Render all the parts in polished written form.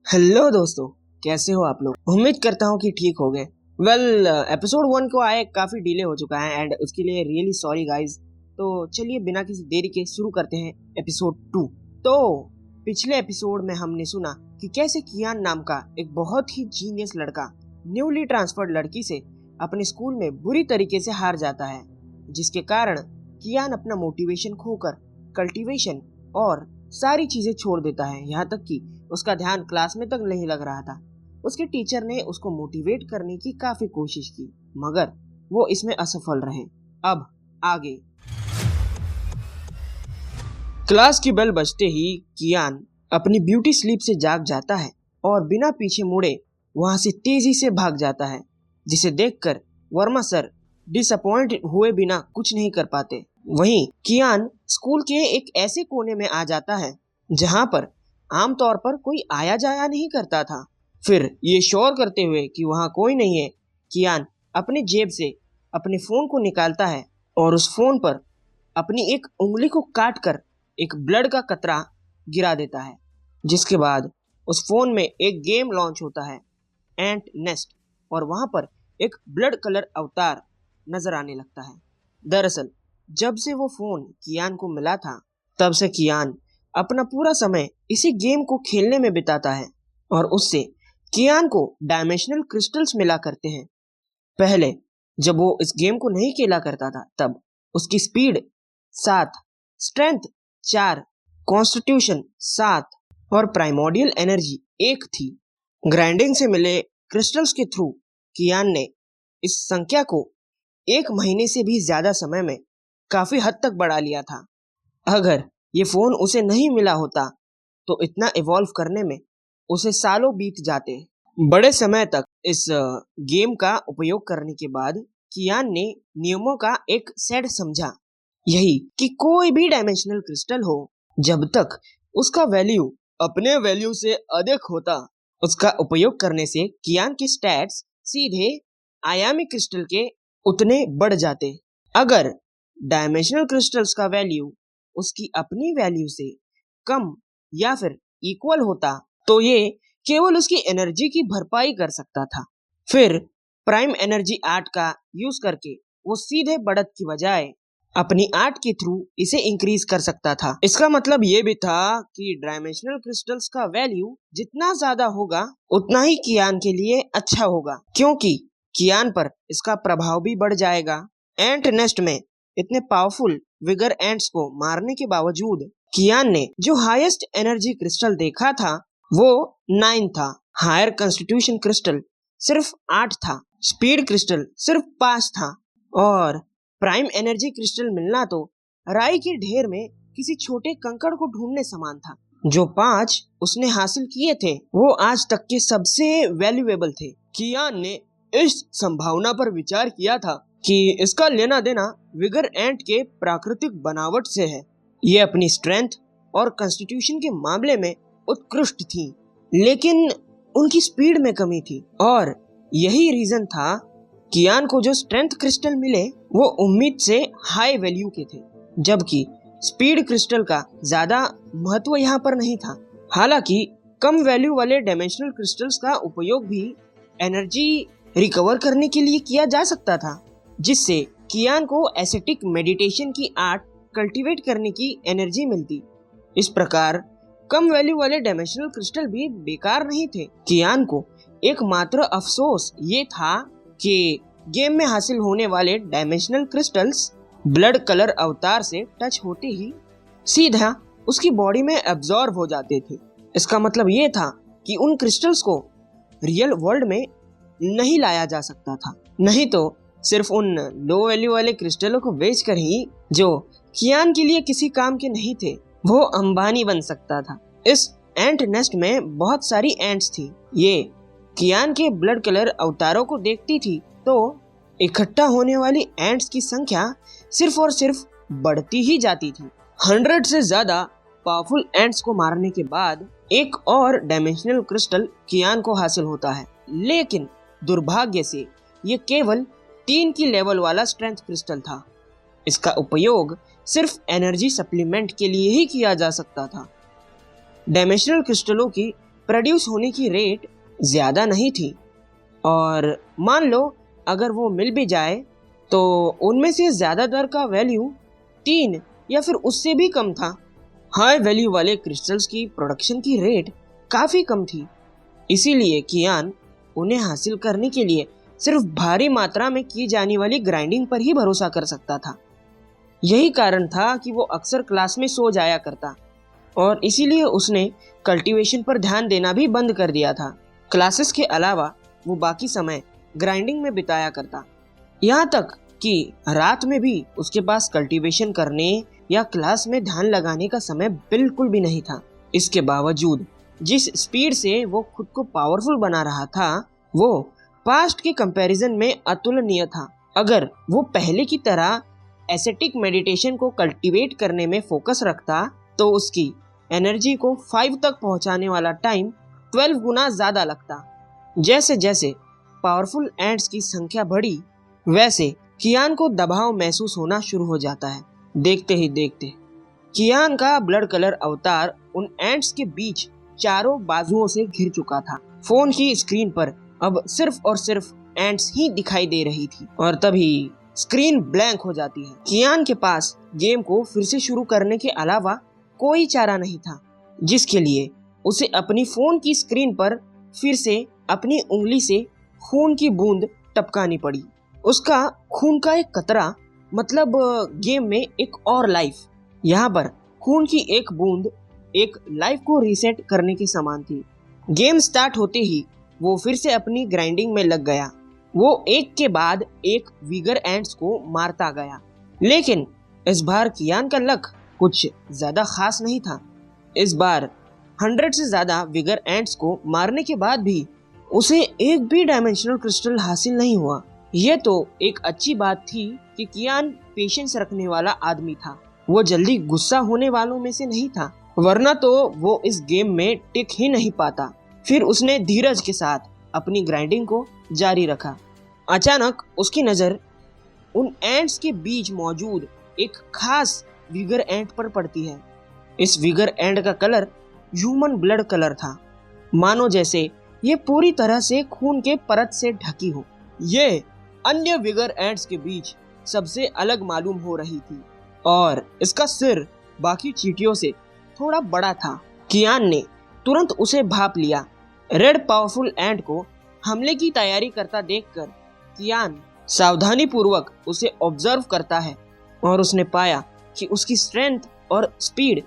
Hello दोस्तों, कैसे हो आप लोग। उम्मीद करता हूँ कि ठीक हो गए। एपिसोड 1 को आए काफी डिले हो चुका है एंड उसके लिए रियली सॉरी गाइज। तो चलिए बिना किसी देरी के शुरू करते हैं एपिसोड 2। तो पिछले एपिसोड में हमने सुना कि कैसे कियान नाम का एक बहुत ही जीनियस लड़का न्यूली ट्रांसफर्ड लड़की से अपने स्कूल में बुरी तरीके से हार जाता है, जिसके कारण कियान अपना मोटिवेशन खोकर कल्टीवेशन और सारी चीजें छोड़ देता है। यहाँ तक कि उसका ध्यान क्लास में तक नहीं लग रहा था। उसके टीचर ने उसको मोटिवेट करने की काफी कोशिश की, मगर वो इसमें असफल रहे। अब आगे। क्लास की बेल बजते ही कियान अपनी ब्यूटी स्लीप से जाग जाता है और बिना पीछे मुड़े वहां से तेजी से भाग जाता है, जिसे देखकर वर्मा सर डिसअपॉइंट हुए बिना कुछ नहीं कर पाते। वहीं कियान स्कूल के एक ऐसे कोने में आ जाता है जहां पर आमतौर पर कोई आया जाया नहीं करता था। फिर ये शोर करते हुए कि वहां कोई नहीं है, कियान अपने जेब से अपने फोन को निकालता है और उस फोन पर अपनी एक उंगली को काट कर एक ब्लड का कतरा गिरा देता है, जिसके बाद उस फोन में एक गेम लॉन्च होता है, एंट नेस्ट, और वहां पर एक ब्लड कलर अवतार नजर आने लगता है। दरअसल जब से वो फोन कियान को मिला था, तब से कियान अपना पूरा समय इसी गेम को खेलने में बिताता है और उससे कियान को डायमेंशनल क्रिस्टल्स मिला करते हैं। पहले जब वो इस गेम को नहीं खेला करता था, तब उसकी स्पीड 7, स्ट्रेंथ 4, कॉन्स्टिट्यूशन 7 और प्राइमोर्डियल एनर्जी 1 थी। ग्राइंडिंग से मिले क्रिस्टल्स के थ्रू कियान ने इस संख्या को 1 महीने से भी ज्यादा समय में काफी हद तक बढ़ा लिया था। अगर ये फोन उसे नहीं मिला होता तो इतना इवॉल्व करने में उसे सालों बीत जाते। बड़े समय तक इस गेम का उपयोग करने के बाद कियान ने नियमों का एक सेट समझा, यही कि कोई भी डायमेंशनल क्रिस्टल हो, जब तक उसका वैल्यू अपने वैल्यू से अधिक होता, उसका उपयोग करने से कियान के स्टैट्स सीधे आयामी क्रिस्टल के उतने बढ़ जाते। अगर डायमेंशनल क्रिस्टल्स का वैल्यू उसकी अपनी वैल्यू से कम या फिर इक्वल होता, तो ये केवल उसकी एनर्जी की भरपाई कर सकता था। फिर प्राइम एनर्जी आर्ट का यूज करके वो सीधे बढ़त की बजाय अपनी आर्ट के थ्रू इसे इंक्रीज कर सकता था। इसका मतलब ये भी था कि डायमेंशनल क्रिस्टल्स का वैल्यू जितना ज्यादा होगा उतना ही कियान के लिए अच्छा होगा, क्योंकि कियान पर इसका प्रभाव भी बढ़ जाएगा। एंट नेस्ट में इतने पावरफुल विगर एंट्स को मारने के बावजूद कियान ने जो हाईएस्ट एनर्जी क्रिस्टल देखा था वो 9 था। हायर कॉन्स्टिट्यूशन क्रिस्टल सिर्फ 8 था, स्पीड क्रिस्टल सिर्फ 5 था और प्राइम एनर्जी क्रिस्टल मिलना तो राई के ढेर में किसी छोटे कंकड़ को ढूंढने समान था। जो 5 उसने हासिल किए थे वो आज तक के सबसे वैल्यूएबल थे। कियान ने इस संभावना पर विचार किया था कि इसका लेना देना विगर एंट के प्राकृतिक बनावट से है। ये अपनी स्ट्रेंथ और कॉन्स्टिट्यूशन के मामले में उत्कृष्ट थी, लेकिन उनकी स्पीड में कमी थी और यही रीजन था कियान को जो स्ट्रेंथ क्रिस्टल मिले वो उम्मीद से हाई वैल्यू के थे, जबकि स्पीड क्रिस्टल का ज्यादा महत्व यहाँ पर नहीं था। हालांकि कम वैल्यू वाले डायमेंशनल क्रिस्टल्स का उपयोग भी एनर्जी रिकवर करने के लिए किया जा सकता था, जिससे कियान को एस्थेटिक मेडिटेशन की आर्ट कल्टीवेट करने की एनर्जी मिलती। इस प्रकार कम वैल्यू वाले डायमेंशनल क्रिस्टल भी बेकार नहीं थे। कियान को एकमात्र अफसोस ये था कि गेम में हासिल होने वाले डायमेंशनल क्रिस्टल्स ब्लड कलर अवतार से टच होते ही सीधा उसकी बॉडी में एब्जॉर्ब हो जाते थे। इसका मतलब ये था कि उन क्रिस्टल्स को रियल वर्ल्ड में नहीं लाया जा सकता था, नहीं तो सिर्फ उन लो वैल्यू वाले क्रिस्टलों को बेचकर ही, जो कियान के लिए किसी काम के नहीं थे, वो अंबानी बन सकता था। इस एंट नेस्ट में बहुत सारी एंट्स थी। ये कियान के ब्लड कलर अवतारों को देखती थी तो इकट्ठा होने वाली एंट्स की संख्या सिर्फ और सिर्फ बढ़ती ही जाती थी। 100 से ज्यादा पावरफुल एंट्स को मारने के बाद एक और डायमेंशनल क्रिस्टल कियान को हासिल होता है, लेकिन दुर्भाग्य से ये केवल 3 की लेवल वाला स्ट्रेंथ क्रिस्टल था। इसका उपयोग सिर्फ एनर्जी सप्लीमेंट के लिए ही किया जा सकता था। डायमेंशनल क्रिस्टलों की प्रोड्यूस होने की रेट ज़्यादा नहीं थी, और मान लो अगर वो मिल भी जाए तो उनमें से ज़्यादातर का वैल्यू 3 या फिर उससे भी कम था। हाई वैल्यू वाले क्रिस्टल्स की प्रोडक्शन की रेट काफ़ी कम थी, इसीलिए कियान उन्हें हासिल करने के लिए सिर्फ भारी मात्रा में की जाने वाली ग्राइंडिंग पर ही भरोसा कर सकता था। यही कारण था कि वो अक्सर क्लास में सो जाया करता, और इसीलिए उसने कल्टीवेशन पर ध्यान देना भी बंद कर दिया था। क्लासेस के अलावा वो बाकी समय ग्राइंडिंग में बिताया करता, यहाँ तक कि रात में भी उसके पास कल्टीवेशन करने या क्लास में ध्यान लगाने का समय बिल्कुल भी नहीं था। इसके बावजूद जिस स्पीड से वो खुद को पावरफुल बना रहा था, वो पास्ट के कंपैरिजन में अतुलनीय था। अगर वो पहले की तरह एसेटिक मेडिटेशन को कल्टीवेट करने में फोकस रखता तो उसकी एनर्जी को 5 तक पहुंचाने वाला टाइम 12 गुना ज़्यादा लगता। जैसे जैसे पावरफुल एंट्स की संख्या बढ़ी, वैसे कियान को दबाव महसूस होना शुरू हो जाता है। देखते ही देखते कियान का ब्लड कलर अवतार उन एंट्स के बीच चारों बाजुओं से घिर चुका था। फोन की स्क्रीन पर अब सिर्फ और सिर्फ एंट्स ही दिखाई दे रही थी, और तभी स्क्रीन ब्लैंक हो जाती है। कियान के पास गेम को फिर से शुरू करने के अलावा कोई चारा नहीं था, जिसके लिए उसे अपनी फोन की स्क्रीन पर फिर से अपनी उंगली से खून की बूंद टपकानी पड़ी। उसका खून का एक कतरा मतलब गेम में एक और लाइफ। यहाँ पर खून की एक बूंद एक लाइफ को रीसेट करने के समान थी। गेम स्टार्ट होते ही वो फिर से अपनी ग्राइंडिंग में लग गया। वो एक के बाद एक विगर एंट्स को मारता गया, लेकिन इस बार कियान का लक कुछ ज्यादा खास नहीं था। इस बार 100 से ज्यादा विगर एंट्स को मारने के बाद भी उसे एक भी डायमेंशनल क्रिस्टल हासिल नहीं हुआ। यह तो एक अच्छी बात थी कि कियान पेशेंस रखने वाला आदमी था। वो जल्दी गुस्सा होने वालों में से नहीं था, वरना तो वो इस गेम में टिक ही नहीं पाता। फिर उसने धीरज के साथ अपनी ग्राइंडिंग को जारी रखा। अचानक उसकी नज़र उन एंट्स के बीच मौजूद एक खास विगर एंट पर पड़ती है। इस विगर एंट का कलर ह्यूमन ब्लड कलर था, मानो जैसे ये पूरी तरह से खून के परत से ढकी हो। ये अन्य विगर एंट्स के बीच सबसे अलग मालूम हो रही थी, और इसका सिर बाकी चींटियों से थोड़ा बड़ा था। कियान ने तुरंत उसे भाप लिया। रेड पावरफुल एंट को हमले की तैयारी करता देखकर कियान सावधानी पूर्वक उसे ऑब्जर्व करता है, और उसने पाया कि उसकी स्ट्रेंथ और स्पीड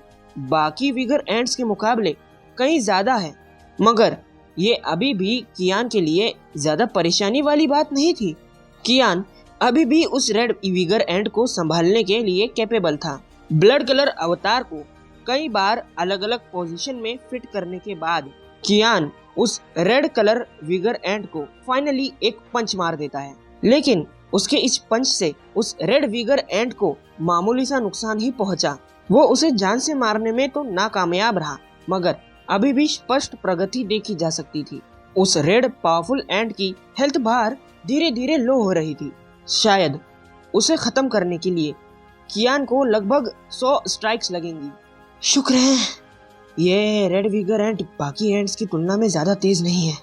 बाकी विगर एंट्स के मुकाबले कहीं ज्यादा है। मगर ये अभी भी कियान के लिए ज्यादा परेशानी वाली बात नहीं थी। कियान अभी भी उस रेड विगर एंट को संभालने के लिए कैपेबल था। ब्लड कलर अवतार को कई बार अलग अलग पोजीशन में फिट करने के बाद कियान उस रेड कलर विगर एंट को फाइनली एक पंच मार देता है, लेकिन उसके इस पंच से उस रेड विगर एंट को मामूली सा नुकसान ही पहुंचा। वो उसे जान से मारने में तो नाकामयाब रहा, मगर अभी भी स्पष्ट प्रगति देखी जा सकती थी। उस रेड पावरफुल एंट की हेल्थ बार धीरे धीरे लो हो रही थी। शायद उसे खत्म करने के लिए कियान को लगभग 100 स्ट्राइक्स लगेंगी। शुक्र है ये रेड विगर एंट बाकी एंट्स की तुलना में ज्यादा तेज नहीं है,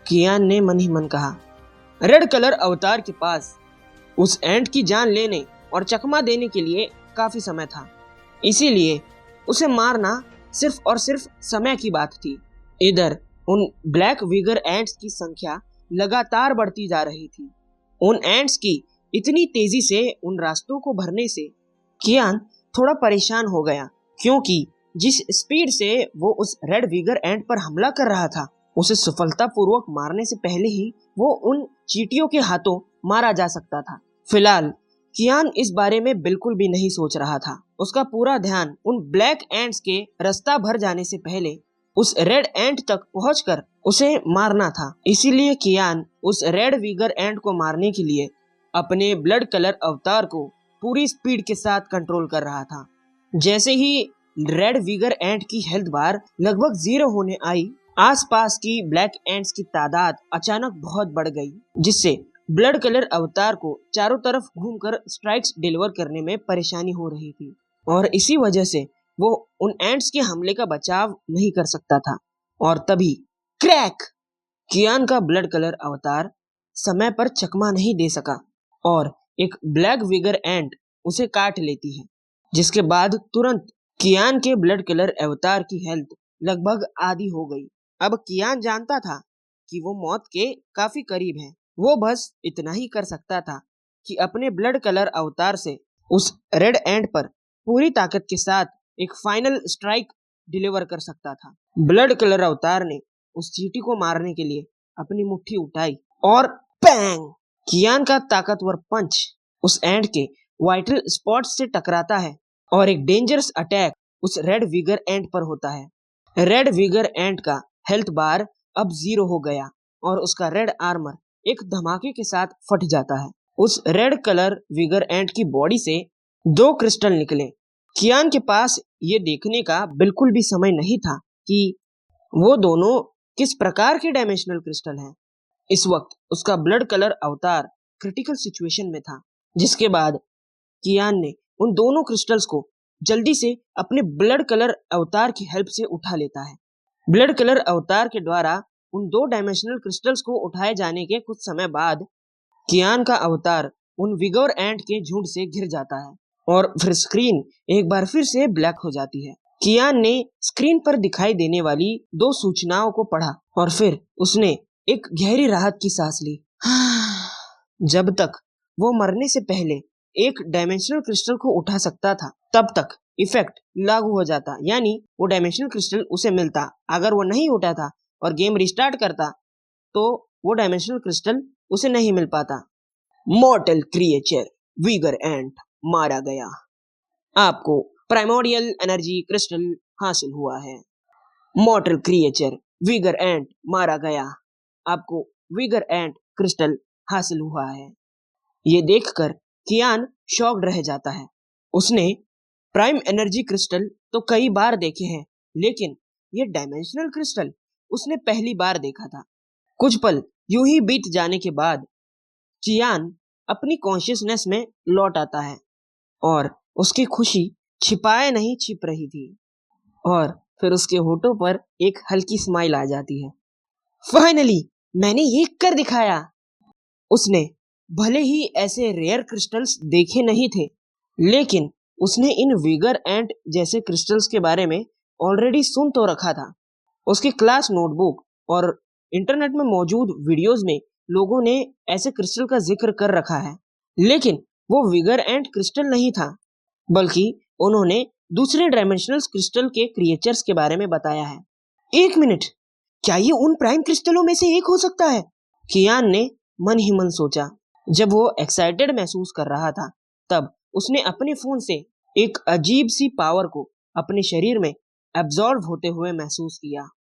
कियान ने मन ही मन कहा। रेड कलर अवतार के पास उस एंट की जान लेने और चकमा देने के लिए काफी समय था, इसीलिए उसे मारना सिर्फ और सिर्फ समय की बात थी। इधर उन ब्लैक विगर एंट्स की संख्या लगातार बढ़ती जा रही थी। उन एंट्स की इतनी तेजी से उन रास्तों को भरने से कियान थोड़ा परेशान हो गया, क्योंकि जिस स्पीड से वो उस रेड विगर एंट पर हमला कर रहा था, उसे सफलतापूर्वक मारने से पहले ही वो उन चींटियों के हाथों मारा जा सकता था। फिलहाल कियान इस बारे में बिल्कुल भी नहीं सोच रहा था। उसका पूरा ध्यान उन ब्लैक एंट्स के रास्ता भर जाने से पहले उस रेड एंट तक पहुंचकर उसे मारना था। इसीलिए कियान उस रेड विगर एंट को मारने के लिए अपने ब्लड कलर अवतार को पूरी स्पीड के साथ कंट्रोल कर रहा था। जैसे ही रेड विगर एंट की हेल्थ बार लगभग 0 होने आई, आसपास की ब्लैक एंट्स की तादाद अचानक बहुत बढ़ गई, जिससे ब्लड कलर अवतार को चारों तरफ घूमकर स्ट्राइक्स डिलीवर करने में परेशानी हो रही थी, और इसी वजह से वो उन एंट्स के हमले का बचाव नहीं कर सकता था। और तभी क्रैक! कियान का ब्लड कलर अवतार समय पर चकमा नहीं दे सका और एक ब्लैक विगर एंट उसे काट लेती है, जिसके बाद तुरंत कियान के ब्लड कलर अवतार की हेल्थ लगभग आधी हो गई। अब कियान जानता था कि वो मौत के काफी करीब है। वो बस इतना ही कर सकता था कि अपने ब्लड कलर अवतार से उस रेड एंट पर पूरी ताकत के साथ एक फाइनल स्ट्राइक डिलीवर कर सकता था। ब्लड कलर अवतार ने उस चींटी को मारने के लिए अपनी मुट्ठी उठाई और पैंग! कियान का ताकतवर पंच उस एंट के वाइटल स्पॉट्स से टकराता है और एक डेंजरस अटैक उस रेड विगर एंट पर होता है। रेड विगर एंट का हेल्थ बार अब 0 हो गया और उसका रेड आर्मर एक धमाके के साथ फट जाता है। उस रेड कलर विगर एंट की बॉडी से 2 क्रिस्टल निकले। कियान के पास ये देखने का बिल्कुल भी समय नहीं था कि वो दोनों किस प्रकार के डायमेंशनल क्रिस्टल हैं। इस वक्त उसका ब्लड कलर अवतार क्रिटिकल सिचुएशन में था, जिसके बाद कियान ने उन दोनों क्रिस्टल्स को जल्दी से अपने ब्लड कलर अवतार की हेल्प से उठा लेता है। ब्लड कलर अवतार के द्वारा उन 2 डायमेंशनल क्रिस्टल्स को उठाए जाने के कुछ समय बाद कियान का अवतार उन विगोर एंट के झुंड से घिर जाता है और फिर स्क्रीन एक बार फिर से ब्लैक हो जाती है। कियान ने स्क्रीन पर दिखाई देने वाली 2 सूचनाओं को पढ़ा और फिर उसने एक गहरी राहत की सांस ली। जब तक वो मरने से पहले एक डायमेंशनल क्रिस्टल को उठा सकता था, तब तक इफेक्ट लागू हो जाता, यानी वो डायमेंशनल क्रिस्टल उसे मिलता। अगर वो नहीं उठा था और गेम रिस्टार्ट करता तो वो डायमेंशनल क्रिस्टल उसे नहीं मिल पाता। मॉर्टल क्रिएचर विगर एंट मारा गया। आपको प्राइमोर्डियल एनर्जी क्रिस्टल हासिल हुआ है। मॉर्टल क्रिएचर विगर एंट मारा गया। आपको विगर एंट क्रिस्टल हासिल हुआ है। ये देखकर कियान शॉक्ड रह जाता है। उसने प्राइम एनर्जी क्रिस्टल तो कई बार देखे हैं, लेकिन ये डायमेंशनल क्रिस्टल उसने पहली बार देखा था। कुछ पल यूं ही बीत जाने के बाद कियान अपनी कॉन्शियसनेस में लौट आता है और उसकी खुशी छिपाए नहीं छिप रही थी और फिर उसके होठों पर एक हल्की स्माइल आ जाती है। फाइनली मैंने ये कर दिखाया। उसने भले ही ऐसे रेयर क्रिस्टल्स देखे नहीं थे, लेकिन उसने इन विगर एंट जैसे क्रिस्टल्स के बारे में ऑलरेडी सुन तो रखा था। उसके क्लास नोटबुक और इंटरनेट में मौजूद वीडियोस में लोगों ने ऐसे क्रिस्टल का जिक्र कर रखा है, लेकिन वो विगर एंट क्रिस्टल नहीं था, बल्कि उन्होंने दूसरे डायमेंशनल क्रिस्टल के क्रिएचर्स के बारे में बताया है। 1 मिनट, क्या ये उन प्राइम क्रिस्टलों में से एक हो सकता है? कियान ने मन ही मन सोचा। जब वो एक्साइटेड महसूस कर रहा था, तब उसने अपने फोन से एक अजीब सी पावर को अपने शरीर में एब्जॉर्ब होते हुए महसूस किया।